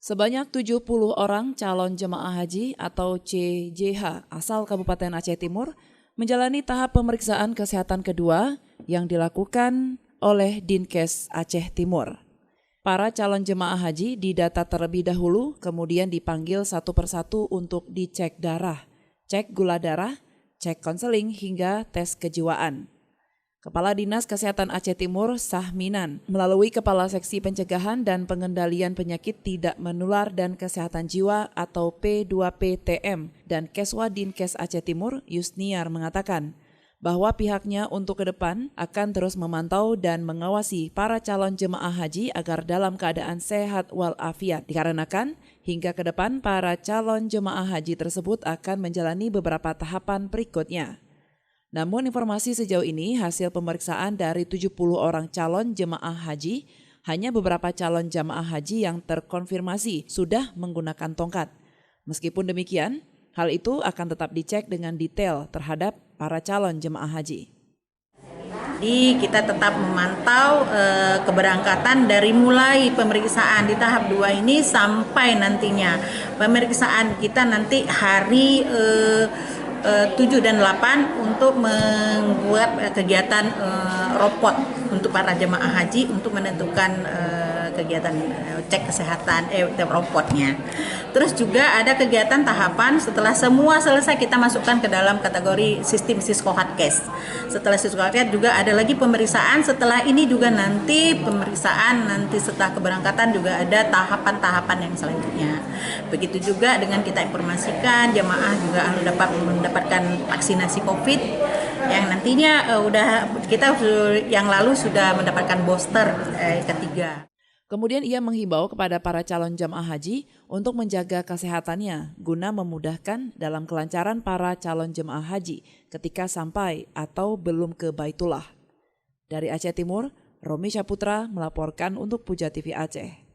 Sebanyak 70 orang calon jemaah haji atau CJH asal Kabupaten Aceh Timur menjalani tahap pemeriksaan kesehatan kedua yang dilakukan oleh Dinkes Aceh Timur. Para calon jemaah haji didata terlebih dahulu, kemudian dipanggil satu persatu untuk dicek darah, cek gula darah, cek konseling hingga tes kejiwaan. Kepala Dinas Kesehatan Aceh Timur, Sahminan, melalui Kepala Seksi Pencegahan dan Pengendalian Penyakit Tidak Menular dan Kesehatan Jiwa atau P2PTM dan Keswa Dinkes Aceh Timur, Yusniar mengatakan bahwa pihaknya untuk ke depan akan terus memantau dan mengawasi para calon jemaah haji agar dalam keadaan sehat walafiat. Dikarenakan hingga ke depan para calon jemaah haji tersebut akan menjalani beberapa tahapan berikutnya. Namun informasi sejauh ini hasil pemeriksaan dari 70 orang calon jemaah haji, hanya beberapa calon jemaah haji yang terkonfirmasi sudah menggunakan tongkat. Meskipun demikian, hal itu akan tetap dicek dengan detail terhadap para calon jemaah haji. Jadi kita tetap memantau keberangkatan dari mulai pemeriksaan di tahap 2 ini sampai nantinya pemeriksaan kita nanti hari 7 dan 8 untuk membuat kegiatan robot untuk para jemaah haji untuk menentukan kegiatan cek kesehatan robotnya. Terus juga ada kegiatan tahapan setelah semua selesai kita masukkan ke dalam kategori sistem Siskohat-Kes. Setelah Siskohat-Kes juga ada lagi pemeriksaan, setelah ini juga nanti pemeriksaan nanti setelah keberangkatan juga ada tahapan-tahapan yang selanjutnya. Begitu juga dengan kita informasikan jemaah juga harus dapat mendapatkan vaksinasi COVID yang nantinya kita yang lalu sudah mendapatkan booster ketiga. Kemudian ia menghimbau kepada para calon jemaah haji untuk menjaga kesehatannya guna memudahkan dalam kelancaran para calon jemaah haji ketika sampai atau belum ke Baitullah. Dari Aceh Timur, Romi Syaputra melaporkan untuk Puja TV Aceh.